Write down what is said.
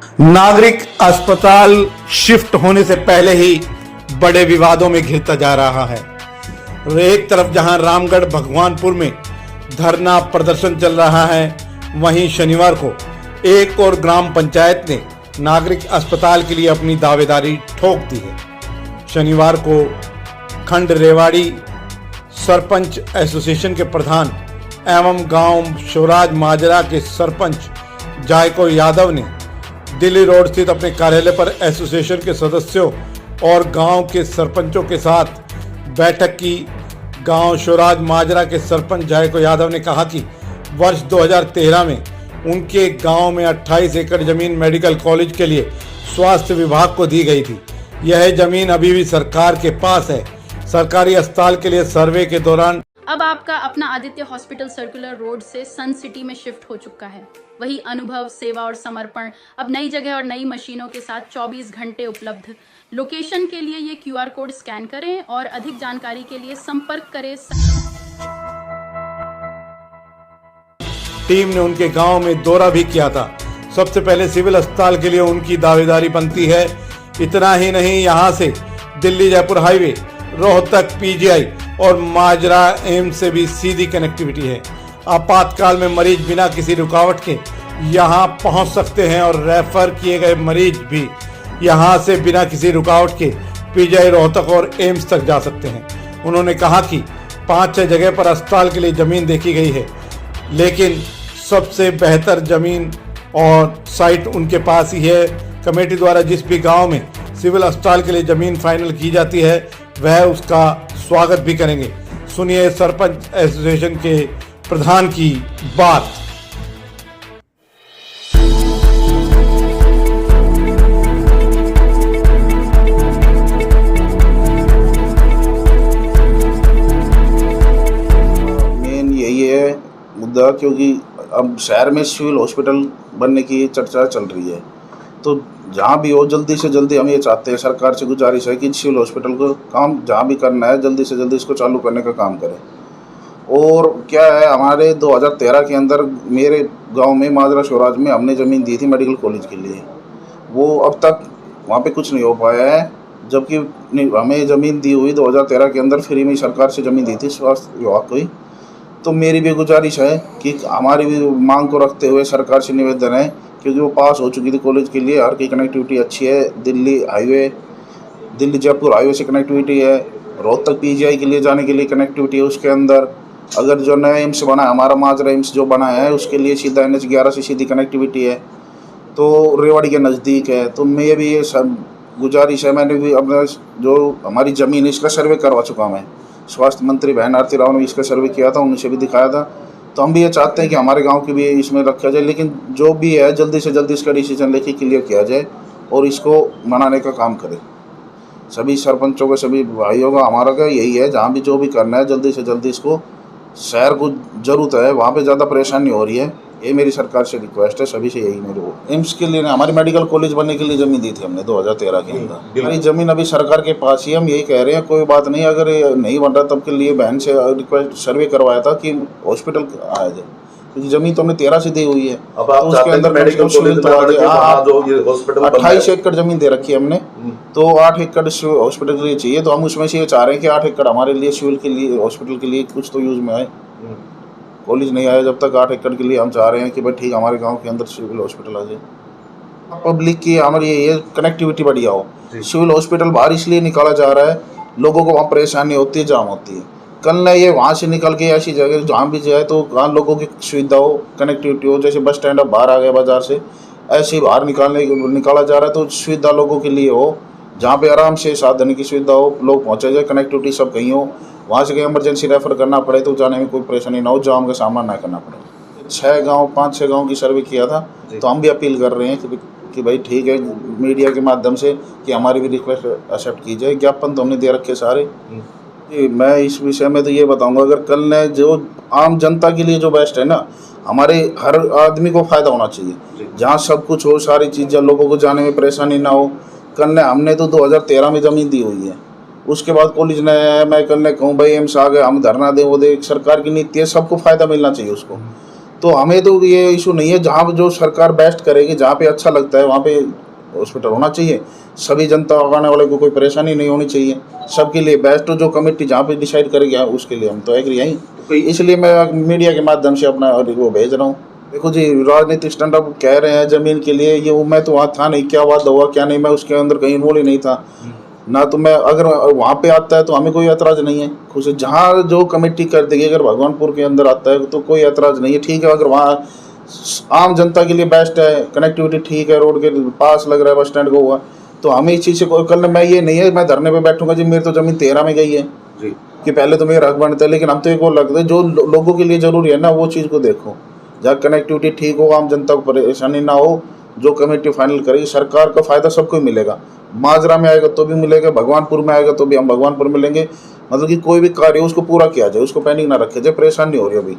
नागरिक अस्पताल शिफ्ट होने से पहले ही बड़े विवादों में घिरता जा रहा है। एक तरफ जहां रामगढ़ भगवानपुर में धरना प्रदर्शन चल रहा है, वहीं शनिवार को एक और ग्राम पंचायत ने नागरिक अस्पताल के लिए अपनी दावेदारी ठोक दी है। शनिवार को खंड रेवाड़ी सरपंच एसोसिएशन के प्रधान एवं गांव शिवराज माजरा के सरपंच जायको यादव ने दिल्ली रोड स्थित अपने कार्यालय पर एसोसिएशन के सदस्यों और गांव के सरपंचों के साथ बैठक की। गांव शिवराज माजरा के सरपंच जायको यादव ने कहा कि वर्ष 2013 में उनके गांव में 28 एकड़ जमीन मेडिकल कॉलेज के लिए स्वास्थ्य विभाग को दी गई थी। यह जमीन अभी भी सरकार के पास है। सरकारी अस्पताल के लिए सर्वे के दौरान अब आपका अपना आदित्य हॉस्पिटल सर्कुलर रोड से सन सिटी में शिफ्ट हो चुका है। वही अनुभव, सेवा और समर्पण अब नई जगह और नई मशीनों के साथ 24 घंटे उपलब्ध। लोकेशन के लिए ये QR कोड स्कैन करें और अधिक जानकारी के लिए संपर्क करें। टीम ने उनके गांव में दौरा भी किया था। सबसे पहले सिविल अस्पताल के लिए उनकी दावेदारी बनती है। इतना ही नहीं, यहां से दिल्ली जयपुर हाईवे, रोहतक PGI और माजरा एम्स से भी सीधी कनेक्टिविटी है। आपातकाल में मरीज बिना किसी रुकावट के यहां पहुंच सकते हैं और रेफर किए गए मरीज भी यहां से बिना किसी रुकावट के PGI रोहतक और एम्स तक जा सकते हैं। उन्होंने कहा कि 5-6 जगह पर अस्पताल के लिए जमीन देखी गई है, लेकिन सबसे बेहतर जमीन और साइट उनके पास ही है। कमेटी द्वारा जिस भी गांव में सिविल अस्पताल के लिए जमीन फाइनल की जाती है, वह उसका स्वागत भी करेंगे। सुनिए सरपंच एसोसिएशन के प्रधान की बात। मेन यही है मुद्दा, क्योंकि अब शहर में सिविल हॉस्पिटल बनने की चर्चा चल रही है। तो जहाँ भी हो, जल्दी से जल्दी हम ये चाहते हैं, सरकार से गुजारिश है कि सिविल हॉस्पिटल को काम जहाँ भी करना है, जल्दी से जल्दी इसको चालू करने का काम करें। और क्या है, हमारे 2013 के अंदर मेरे गांव में माजरा शिवराज में हमने ज़मीन दी थी मेडिकल कॉलेज के लिए। वो अब तक वहाँ पे कुछ नहीं हो पाया है, जबकि हमें ज़मीन दी हुई 2013 के अंदर फ्री में सरकार से ज़मीन दी थी स्वास्थ्य विभाग को ही। तो मेरी भी गुजारिश है कि हमारी भी मांग को रखते हुए सरकार से निवेदन है, क्योंकि वो पास हो चुकी थी कॉलेज के लिए, हर की कनेक्टिविटी अच्छी है। दिल्ली हाईवे, दिल्ली जयपुर हाईवे से कनेक्टिविटी है, रोहतक PGI के लिए जाने के लिए कनेक्टिविटी है। उसके अंदर अगर जो नया एम्स बना है, हमारा माजरा एम्स जो बना है, उसके लिए सीधा NH11 से सीधी कनेक्टिविटी है, तो रेवाड़ी के नज़दीक है। तो मैं भी ये सब गुजारिश है, मैंने भी अपना जो हमारी ज़मीन है इसका सर्वे करवा चुका। मैं स्वास्थ्य मंत्री बहन आरती राव ने इसका सर्वे किया था, उनसे भी दिखाया था। तो हम भी ये चाहते हैं कि हमारे गांव की भी इसमें रखा जाए, लेकिन जो भी है जल्दी से जल्दी इसका डिसीजन लेके क्लियर किया जाए और इसको मनाने का काम करें। सभी सरपंचों का, सभी भाइयों का, हमारा का यही है, जहाँ भी जो भी करना है जल्दी से जल्दी इसको, शहर को ज़रूरत है, वहाँ पे ज़्यादा परेशानी हो रही है। ये मेरी सरकार से रिक्वेस्ट है, सभी से यही मेरे को। एम्स के लिए हमारी मेडिकल कॉलेज बनने के लिए ज़मीन दी थी हमने 2013 के अंदर। हमारी ज़मीन अभी सरकार के पास ही, हम यही कह रहे हैं, कोई बात नहीं। अगर ये नहीं बन रहा, तब के लिए बहन से रिक्वेस्ट सर्वे करवाया था कि हॉस्पिटल आया जाए, क्योंकि ज़मीन तो हमने 13 से दी हुई है। अब आप चाहते हैं मेडिकल कॉलेज में जो ये हॉस्पिटल 28 एकड़ ज़मीन दे रखी है हमने, तो 8 एकड़ हॉस्पिटल के लिए चाहिए। तो हम उसमें से ये चाह रहे हैं कि 8 एकड़ हमारे लिए सिविल के लिए, हॉस्पिटल के लिए कुछ तो यूज़ में आए। कॉलेज नहीं आया जब तक 8 एकड़ के लिए हम चाह रहे हैं कि भाई ठीक, हमारे गांव के अंदर सिविल हॉस्पिटल आ जाए। पब्लिक की हमारी ये कनेक्टिविटी बढ़िया हो। सिविल हॉस्पिटल बाहर इसलिए निकाला जा रहा है, लोगों को वहाँ परेशानी होती है, जाम होती है। कल न ये वहाँ से निकल के ऐसी जगह जहाँ भी जाए तो वहाँ लोगों की सुविधा हो, कनेक्टिविटी हो। जैसे बस स्टैंड अब बाहर आ गया बाजार से, ऐसे ही बाहर निकाला जा रहा है, तो सुविधा लोगों के लिए हो, जहाँ पे आराम से साधन की सुविधा हो, लोग पहुँचे जाए, कनेक्टिविटी सब कहीं हो। वहाँ से कहीं इमरजेंसी रेफर करना पड़े तो जाने में कोई परेशानी ना हो, जाम का सामना ना करना पड़े। 5-6 गाँव की सर्वे किया था। तो हम भी अपील कर रहे हैं कि भाई ठीक है, मीडिया के माध्यम से कि हमारी भी रिक्वेस्ट एक्सेप्ट की जाए। ज्ञापन तो हमने दे रखे सारे। मैं इस विषय में तो ये बताऊंगा, अगर कल ने जो आम जनता के लिए जो बेस्ट है ना, हमारे हर आदमी को फ़ायदा होना चाहिए, जहाँ सब कुछ हो, सारी चीज़ें, लोगों को जाने में परेशानी ना हो। कल ने हमने तो 2013 में ज़मीन दी हुई है, उसके बाद कॉलेज ने, मैं कल ने कहूँ भाई एम्स आ गए, हम धरना दें, वो दे, सरकार की नीति है, सबको फ़ायदा मिलना चाहिए उसको। तो हमें तो ये इशू नहीं है, जहाँ जो सरकार बेस्ट करेगी, जहाँ पे अच्छा लगता है वहाँ पे हॉस्पिटल होना चाहिए। सभी जनता आने वाले को कोई परेशानी नहीं होनी चाहिए, सबके लिए बेस्ट जो कमेटी जहाँ पे डिसाइड करेगी उसके लिए हम तो एग्री हैं। इसलिए मैं मीडिया के माध्यम से अपना वो भेज रहा हूँ। देखो जी, राजनीतिक स्टैंड अप कह रहे हैं जमीन के लिए, ये मैं तो वहाँ था नहीं, क्या वादा हुआ क्या नहीं, मैं उसके अंदर कहीं इन्वॉल्व ही नहीं था ना। तो मैं अगर वहाँ पे आता है तो हमें कोई एतराज़ नहीं है, खुश जहाँ जो कमेटी कर देगी, अगर भगवानपुर के अंदर आता है तो कोई एतराज़ नहीं है, ठीक है। अगर वहाँ आम जनता के लिए बेस्ट है, कनेक्टिविटी ठीक है, रोड के पास लग रहा है, बस स्टैंड को हुआ, तो हमें इस चीज़ से कोई कल मैं ये नहीं है मैं धरने पे बैठूंगा जी मेरी तो ज़मीन 13 में गई है जी कि पहले तो मेरा हक बनता है। लेकिन हम तो एक और लगता है जो लोगों के लिए ज़रूरी है ना वो चीज़ को देखो, जहाँ कनेक्टिविटी ठीक हो, आम जनता को परेशानी ना हो, जो कमेटी फाइनल करेगी सरकार का फ़ायदा सबको मिलेगा। माजरा में आएगा तो भी मिलेगा, भगवानपुर में आएगा तो भी हम भगवानपुर मिलेंगे। मतलब कि कोई भी कार्य उसको पूरा किया जाए, उसको पेंडिंग ना रखे जाए, परेशान नहीं हो रही अभी।